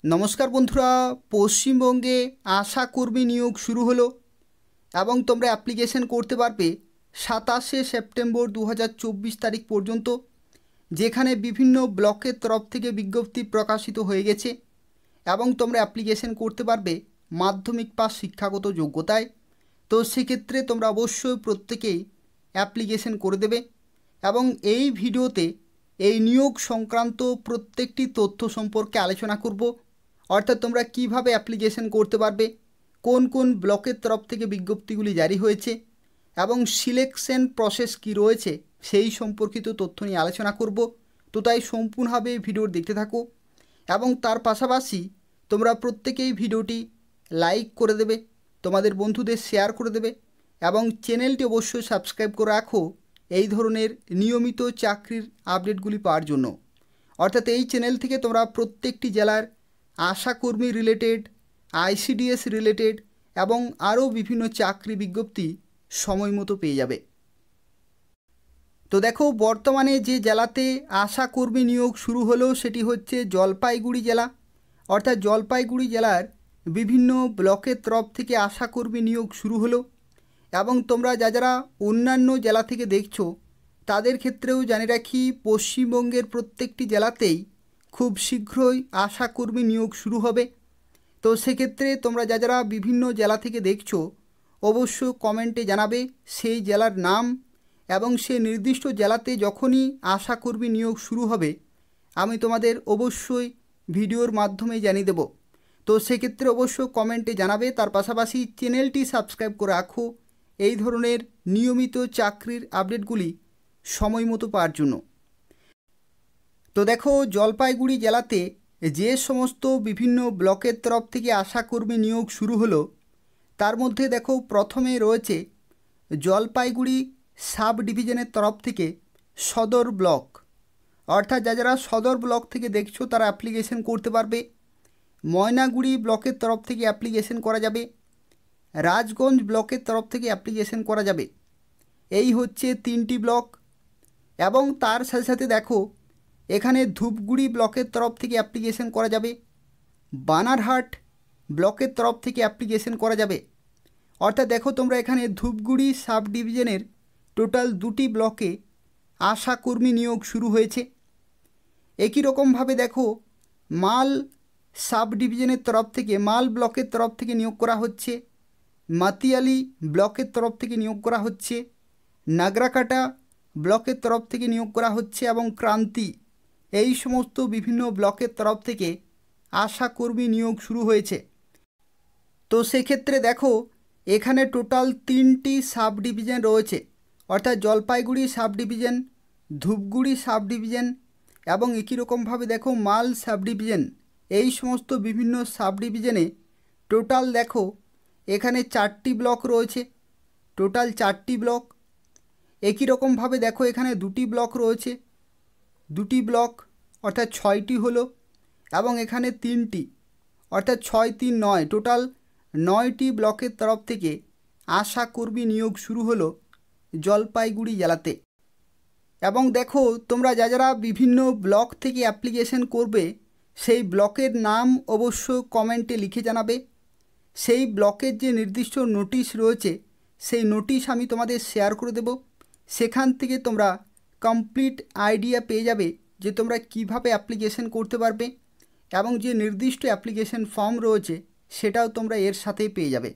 নমস্কার বন্ধুরা, পশ্চিমবঙ্গে আশা কর্মী নিয়োগ শুরু হলো এবং তোমরা অ্যাপ্লিকেশন করতে পারবে 27শে সেপ্টেম্বর 2024 তারিখ পর্যন্ত, যেখানে বিভিন্ন ব্লকের তরফ থেকে বিজ্ঞপ্তি প্রকাশিত হয়ে গেছে এবং তোমরা অ্যাপ্লিকেশন করতে পারবে মাধ্যমিক পাস শিক্ষাগত যোগ্যতায়। তো সেক্ষেত্রে তোমরা অবশ্যই প্রত্যেকেই অ্যাপ্লিকেশন করে দেবে এবং এই ভিডিওতে এই নিয়োগ সংক্রান্ত প্রত্যেকটি তথ্য সম্পর্কে আলোচনা করব। অর্থাৎ তোমরা কিভাবে অ্যাপ্লিকেশন করতে পারবে, কোন কোন ব্লকের তরফ থেকে বিজ্ঞপ্তিগুলি জারি হয়েছে এবং সিলেকশন প্রসেস কি রয়েছে সেই সম্পর্কিত তথ্য নিয়ে আলোচনা করব। তো তাই সম্পূর্ণভাবে ভিডিও দেখতে থাকো এবং তার পাশাপাশি তোমরা প্রত্যেকেই ভিডিওটি লাইক করে দেবে, তোমাদের বন্ধুদের শেয়ার করে দেবে এবং চ্যানেলটি অবশ্যই সাবস্ক্রাইব করে রাখো এই ধরনের নিয়মিত চাকরির আপডেটগুলি পাওয়ার জন্য। অর্থাৎ এই চ্যানেল থেকে তোমরা প্রত্যেকটি জেলার আশাকর্মী রিলেটেড, আইসিডিএস রিলেটেড এবং আরও বিভিন্ন চাকরি বিজ্ঞপ্তি সময় মতো পেয়ে যাবে। তো দেখো, বর্তমানে যে জেলাতে আশাকর্মী নিয়োগ শুরু হলো সেটি হচ্ছে জলপাইগুড়ি জেলা। অর্থাৎ জলপাইগুড়ি জেলার বিভিন্ন ব্লকের তরফ থেকে আশাকর্মী নিয়োগ শুরু হলো এবং তোমরা যারা অন্যান্য জেলা থেকে দেখছো তাদের ক্ষেত্রেও জানি রাখি, পশ্চিমবঙ্গের প্রত্যেকটি জেলাতেই খুব শীঘ্রই আশাকর্মী নিয়োগ শুরু হবে। তো সেক্ষেত্রে তোমরা যারা বিভিন্ন জেলা থেকে দেখছো অবশ্যই কমেন্টে জানাবে সেই জেলার নাম এবং সেই নির্দিষ্ট জেলাতে যখনই আশাকর্মী নিয়োগ শুরু হবে আমি তোমাদের অবশ্যই ভিডিওর মাধ্যমে জানিয়ে দেব। তো সেক্ষেত্রে অবশ্যই কমেন্টে জানাবে, তার পাশাপাশি চ্যানেলটি সাবস্ক্রাইব করে রাখো এই ধরনের নিয়মিত চাকরির আপডেটগুলি সময় মতো পাওয়ার জন্য। তো দেখো, জলপাইগুড়ি জেলাতে যে সমস্ত বিভিন্ন ব্লকের তরফ থেকে আশাকর্মী নিয়োগ শুরু হলো তার মধ্যে দেখো প্রথমে রয়েছে জলপাইগুড়ি সাব ডিভিশনের তরফ থেকে সদর ব্লক। অর্থাৎ যারা সদর ব্লক থেকে দেখছো তারা অ্যাপ্লিকেশন করতে পারবে। ময়নাগুড়ি ব্লকের তরফ থেকে অ্যাপ্লিকেশন করা যাবে, রাজগঞ্জ ব্লকের তরফ থেকে অ্যাপ্লিকেশন করা যাবে। এই হচ্ছে 3টি ব্লক এবং তার সাথে সাথে দেখো এখানে ধূপগুড়ি ব্লকের তরফ থেকে অ্যাপ্লিকেশন করা যাবে, বানারহাট ব্লকের তরফ থেকে অ্যাপ্লিকেশন করা যাবে। অর্থাৎ দেখো তোমরা এখানে ধূপগুড়ি সাব ডিভিশনের টোটাল 2টি ব্লকে আশাকর্মী নিয়োগ শুরু হয়েছে। একই রকমভাবে দেখো মাল সাব ডিভিশনের তরফ থেকে, মাল ব্লকের তরফ থেকে নিয়োগ করা হচ্ছে, মাতিয়ালি ব্লকের তরফ থেকে নিয়োগ করা হচ্ছে, নাগরাকাটা ব্লকের তরফ থেকে নিয়োগ করা হচ্ছে এবং ক্রান্তি, এই সমস্ত বিভিন্ন ব্লকের তরফ থেকে আশাকর্মী নিয়োগ শুরু হয়েছে। তো সেক্ষেত্রে দেখো এখানে টোটাল 3টি সাব ডিভিশন রয়েছে, অর্থাৎ Jalpaiguri sub division, Dhupguri sub division এবং একই রকমভাবে দেখো মাল সাব ডিভিশন। এই সমস্ত বিভিন্ন সাব ডিভিশনে টোটাল দেখো এখানে 4টি ব্লক রয়েছে, টোটাল 4টি ব্লক। একই রকমভাবে দেখো এখানে 2টি ব্লক রয়েছে, 2টি ব্লক অর্থাৎ 6টি হলো এবং এখানে 3টি অর্থাৎ 6 3 9, টোটাল 9টি ব্লকের তরফ থেকে আশাকর্মী নিয়োগ শুরু হলো জলপাইগুড়ি জেলাতে। এবং দেখো তোমরা যারা বিভিন্ন ব্লক থেকে অ্যাপ্লিকেশন করবে সেই ব্লকের নাম অবশ্যই কমেন্টে লিখে জানাবে। সেই ব্লকের যে নির্দিষ্ট নোটিশ রয়েছে সেই নোটিশ আমি তোমাদের শেয়ার করে দেব। সেখান থেকে তোমরা কমপ্লিট আইডিয়া পেয়ে যাবে যে তোমরা কিভাবে অ্যাপ্লিকেশন করতে পারবে এবং যে নির্দিষ্ট অ্যাপ্লিকেশন ফর্ম রয়েছে সেটাও তোমরা এর সাথেই পেয়ে যাবে।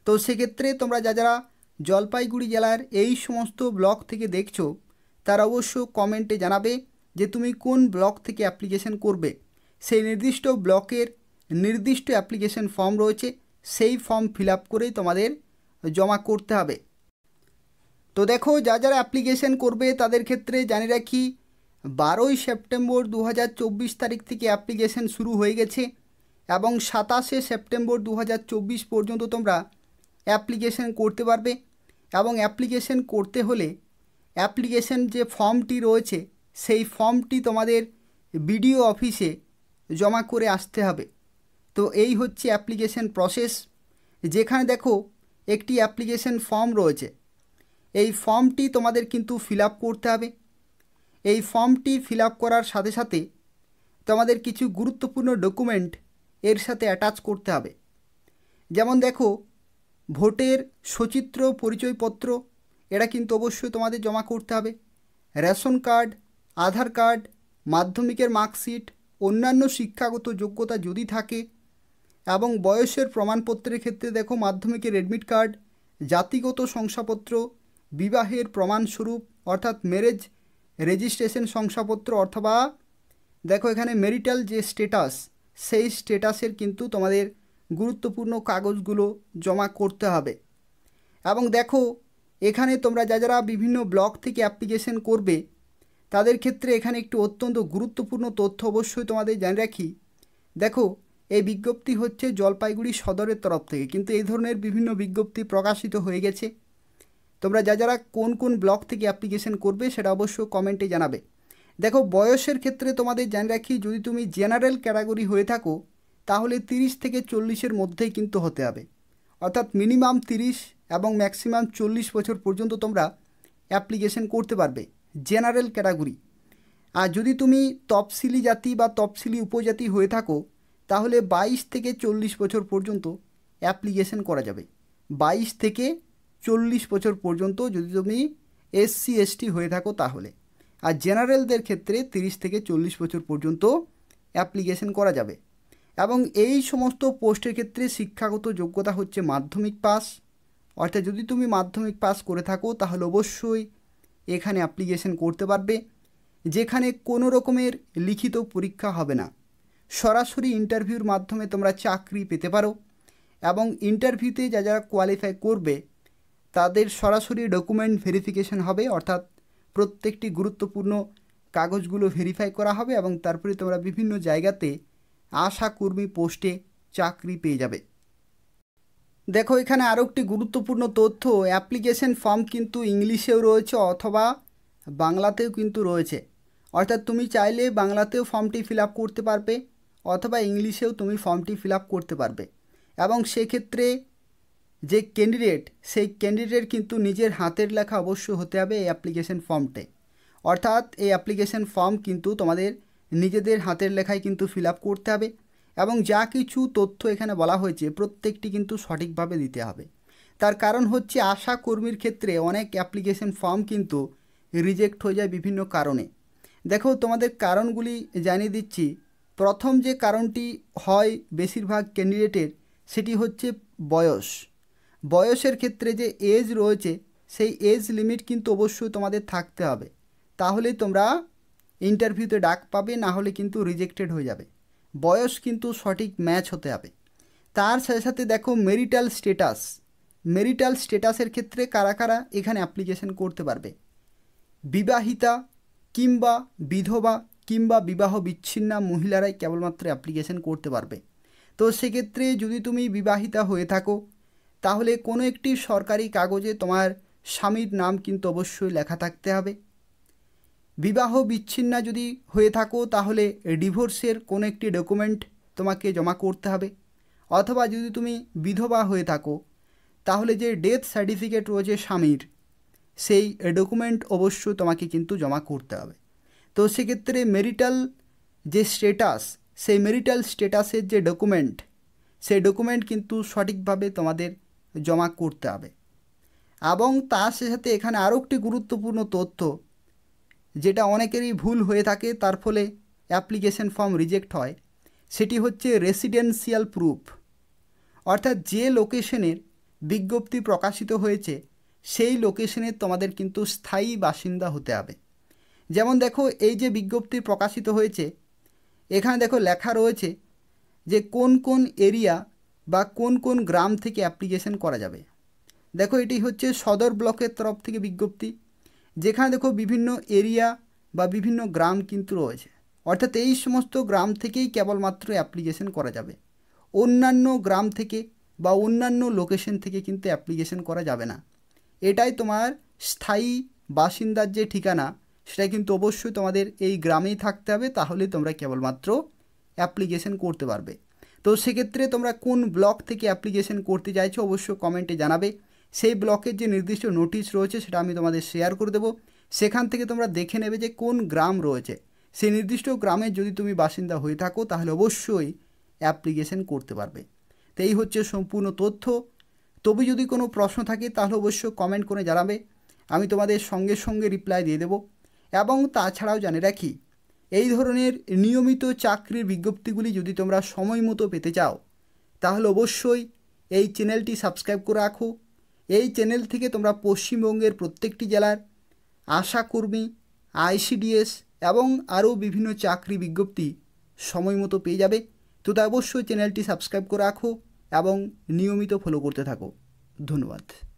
তো সেক্ষেত্রে তোমরা যারা জলপাইগুড়ি জেলার এই সমস্ত ব্লক থেকে দেখছো তারা অবশ্য কমেন্টে জানাবে যে তুমি কোন ব্লক থেকে অ্যাপ্লিকেশন করবে। সেই নির্দিষ্ট ব্লকের নির্দিষ্ট অ্যাপ্লিকেশন ফর্ম রয়েছে, সেই ফর্ম ফিল আপ করেই তোমাদের জমা করতে হবে। তো দেখো যারা অ্যাপ্লিকেশন করবে তাদের ক্ষেত্রে জানি রাখি 12ই সেপ্টেম্বর 2024 তারিখ থেকে অ্যাপ্লিকেশন শুরু হয়ে গেছে এবং 27শে সেপ্টেম্বর 2024 পর্যন্ত তোমরা অ্যাপ্লিকেশন করতে পারবে। এবং অ্যাপ্লিকেশন করতে হলে অ্যাপ্লিকেশন যে ফর্মটি রয়েছে সেই ফর্মটি তোমাদের বিডিও অফিসে জমা করে আসতে হবে। তো এই হচ্ছে অ্যাপ্লিকেশন প্রসেস, যেখানে দেখো একটি অ্যাপ্লিকেশন ফর্ম রয়েছে, এই ফর্মটি তোমাদের কিন্তু ফিল আপ করতে হবে। এই ফর্মটি ফিল আপ করার সাথে সাথে তোমাদের কিছু গুরুত্বপূর্ণ ডকুমেন্ট এর সাথে অ্যাটাচ করতে হবে। যেমন দেখো, ভোটের সচিত্র পরিচয়পত্র, এটা কিন্তু অবশ্যই তোমাদের জমা করতে হবে। রেশন কার্ড, আধার কার্ড, মাধ্যমিকের মার্কশিট, অন্যান্য শিক্ষাগত যোগ্যতা যদি থাকে, এবং বয়সের প্রমাণপত্রের ক্ষেত্রে দেখো মাধ্যমিকের অ্যাডমিট কার্ড, জাতিগত শংসাপত্র, বিবাহের প্রমাণস্বরূপ অর্থাৎ ম্যারেজ রেজিস্ট্রেশন শংসাপত্র, অথবা দেখো এখানে ম্যারিটাল যে স্ট্যাটাস, সেই স্ট্যাটাসের কিন্তু তোমাদের গুরুত্বপূর্ণ কাগজগুলো জমা করতে হবে। এবং দেখো এখানে তোমরা যারা বিভিন্ন ব্লক থেকে অ্যাপ্লিকেশন করবে তাদের ক্ষেত্রে এখানে একটু অত্যন্ত গুরুত্বপূর্ণ তথ্য অবশ্যই তোমাদের জানিয়ে রাখি। দেখো, এই বিজ্ঞপ্তি হচ্ছে জলপাইগুড়ি সদরের তরফ থেকে, কিন্তু এই ধরনের বিভিন্ন বিজ্ঞপ্তি প্রকাশিত হয়ে গেছে। তোমরা যারা কোন কোন ব্লক থেকে অ্যাপ্লিকেশন করবে সেটা অবশ্যই কমেন্টে জানাবে। দেখো, বয়সের ক্ষেত্রে তোমাদের জানিয়ে রাখি, যদি তুমি জেনারেল ক্যাটাগরি হয়ে থাকো তাহলে 30 থেকে 40-এর মধ্যেই কিন্তু হতে হবে, অর্থাৎ মিনিমাম 30 এবং ম্যাক্সিমাম 40 বছর পর্যন্ত তোমরা অ্যাপ্লিকেশন করতে পারবে জেনারেল ক্যাটাগরি। আর যদি তুমি তফসিলি জাতি বা তফসিলি উপজাতি হয়ে থাকো তাহলে 22 থেকে 40 বছর পর্যন্ত অ্যাপ্লিকেশন করা যাবে। 22 থেকে 40 বছর পর্যন্ত যদি তুমি SC ST হয়ে থাকো তাহলে। আর জেনারেলদের ক্ষেত্রে 30 থেকে 40 বছর পর্যন্ত অ্যাপ্লিকেশন করা যাবে। এবং এই সমস্ত পোস্টের ক্ষেত্রে শিক্ষাগত যোগ্যতা হচ্ছে মাধ্যমিক পাস, অর্থাৎ যদি তুমি মাধ্যমিক পাস করে থাকো তাহলে অবশ্যই এখানে অ্যাপ্লিকেশন করতে পারবে, যেখানে কোনো রকমের লিখিত পরীক্ষা হবে না, সরাসরি ইন্টারভিউর মাধ্যমে তোমরা চাকরি পেতে পারো। এবং ইন্টারভিউতে যারা কোয়ালিফাই করবে তাদের সরাসরি ডকুমেন্ট ভেরিফিকেশন হবে, অর্থাৎ প্রত্যেকটি গুরুত্বপূর্ণ কাগজগুলো ভেরিফাই করা হবে এবং তারপরে তোমরা বিভিন্ন জায়গাতে আশাকর্মী পোস্টে চাকরি পেয়ে যাবে। দেখো, এখানে আরও একটি গুরুত্বপূর্ণ তথ্য, অ্যাপ্লিকেশন ফর্ম কিন্তু ইংলিশেও রয়েছে অথবা বাংলাতেও কিন্তু রয়েছে, অর্থাৎ তুমি চাইলে বাংলাতেও ফর্মটি ফিল আপ করতে পারবে অথবা ইংলিশেও তুমি ফর্মটি ফিল আপ করতে পারবে। এবং সেক্ষেত্রে যে ক্যান্ডিডেট, সেই ক্যান্ডিডেট কিন্তু নিজের হাতের লেখা অবশ্যই হতে হবে এই অ্যাপ্লিকেশন ফর্মটে, অর্থাৎ এই অ্যাপ্লিকেশন ফর্ম কিন্তু তোমাদের নিজেদের হাতের লেখায় কিন্তু ফিল আপ করতে হবে এবং যা কিছু তথ্য এখানে বলা হয়েছে প্রত্যেকটি কিন্তু সঠিকভাবে দিতে হবে। তার কারণ হচ্ছে আশা কর্মীর ক্ষেত্রে অনেক অ্যাপ্লিকেশন ফর্ম কিন্তু রিজেক্ট হয়ে যায় বিভিন্ন কারণে। দেখো, তোমাদের কারণগুলি জানিয়ে দিচ্ছি। প্রথম যে কারণটি হয় বেশিরভাগ ক্যান্ডিডেটের, সেটি হচ্ছে বয়স। বয়সের ক্ষেত্রে যে এজ রয়েছে সেই এজ লিমিট কিন্তু অবশ্যই তোমাদের থাকতে হবে, তাহলেই তোমরা ইন্টারভিউতে ডাক পাবে, না হলে কিন্তু রিজেক্টেড হয়ে যাবে। বয়স কিন্তু সঠিক ম্যাচ হতে হবে। তার সাথে সাথে দেখো মেরিটাল স্ট্যাটাস, মেরিটাল স্ট্যাটাসের ক্ষেত্রে কারা কারা এখানে অ্যাপ্লিকেশন করতে পারবে, বিবাহিতা কিংবা বিধবা কিংবা বিবাহ বিচ্ছিন্না মহিলারাই কেবলমাত্র অ্যাপ্লিকেশন করতে পারবে। তো সেক্ষেত্রে যদি তুমি বিবাহিতা হয়ে থাকো তাহলে কোনো একটি সরকারি কাগজে তোমার স্বামীর নাম কিন্তু অবশ্যই লেখা থাকতে হবে। বিবাহ বিচ্ছিন্না যদি হয়ে থাকো তাহলে ডিভোর্সের কোনো একটি ডকুমেন্ট তোমাকে জমা করতে হবে, অথবা যদি তুমি বিধবা হয়ে থাকো তাহলে যে ডেথ সার্টিফিকেট রয়েছে স্বামীর, সেই ডকুমেন্ট অবশ্যই তোমাকে কিন্তু জমা করতে হবে। তো সেক্ষেত্রে মেরিটাল যে স্ট্যাটাস, সেই মেরিটাল স্ট্যাটাসের যে ডকুমেন্ট, সেই ডকুমেন্ট কিন্তু সঠিকভাবে তোমাদের জমা করতে হবে। এবং তার সাথে এখানে আরও একটি গুরুত্বপূর্ণ তথ্য, যেটা অনেকেরই ভুল হয়ে থাকে, তার ফলে অ্যাপ্লিকেশন ফর্ম রিজেক্ট হয়, সেটি হচ্ছে রেসিডেন্সিয়াল প্রুফ, অর্থাৎ যে লোকেশনের বিজ্ঞপ্তি প্রকাশিত হয়েছে সেই লোকেশনের তোমাদের কিন্তু স্থায়ী বাসিন্দা হতে হবে। যেমন দেখো, এই যে বিজ্ঞপ্তি প্রকাশিত হয়েছে এখানে দেখো লেখা রয়েছে যে কোন কোন এরিয়া বা কোন কোন গ্রাম থেকে অ্যাপ্লিকেশন করা যাবে। দেখো, এটি হচ্ছে সদর ব্লকের তরফ থেকে বিজ্ঞপ্তি, যেখানে দেখো বিভিন্ন এরিয়া বা বিভিন্ন গ্রাম কিন্তু রয়েছে, অর্থাৎ এই সমস্ত গ্রাম থেকেই কেবলমাত্র অ্যাপ্লিকেশন করা যাবে। অন্যান্য গ্রাম থেকে বা অন্যান্য লোকেশন থেকে কিন্তু অ্যাপ্লিকেশন করা যাবে না। এটাই তোমার স্থায়ী বাসিন্দার যে ঠিকানা, সেটা কিন্তু অবশ্যই তোমাদের এই গ্রামেই থাকতে হবে, তাহলে তোমরা কেবলমাত্র অ্যাপ্লিকেশন করতে পারবে। তো সেক্ষেত্রে তোমরা কোন ব্লক থেকে অ্যাপ্লিকেশন করতে চাইছো অবশ্যই কমেন্টে জানাবে। সেই ব্লকের যে নির্দিষ্ট নোটিশ রয়েছে সেটা আমি তোমাদের শেয়ার করে দেবো, সেখান থেকে তোমরা দেখে নেবে যে কোন গ্রাম রয়েছে। সেই নির্দিষ্ট গ্রামের যদি তুমি বাসিন্দা হয়ে থাকো তাহলে অবশ্যই অ্যাপ্লিকেশন করতে পারবে। তো এই হচ্ছে সম্পূর্ণ তথ্য। তবে যদি কোনো প্রশ্ন থাকে তাহলে অবশ্যই কমেন্ট করে জানাবে, আমি তোমাদের সঙ্গে সঙ্গে রিপ্লাই দিয়ে দেবো। এবং তাছাড়াও জানিয়ে রাখি, এই ধরনের নিয়মিত চাকরির বিজ্ঞপ্তিগুলি যদি তোমরা সময় মতো পেতে চাও তাহলে অবশ্যই এই চ্যানেলটি সাবস্ক্রাইব করে রাখো। এই চ্যানেল থেকে তোমরা পশ্চিমবঙ্গের প্রত্যেকটি জেলার আশাকর্মী, আইসিডিএস এবং আরও বিভিন্ন চাকরি বিজ্ঞপ্তি সময় মতো পেয়ে যাবে। তো তাই অবশ্যই চ্যানেলটি সাবস্ক্রাইব করে রাখো এবং নিয়মিত ফলো করতে থাকো। ধন্যবাদ।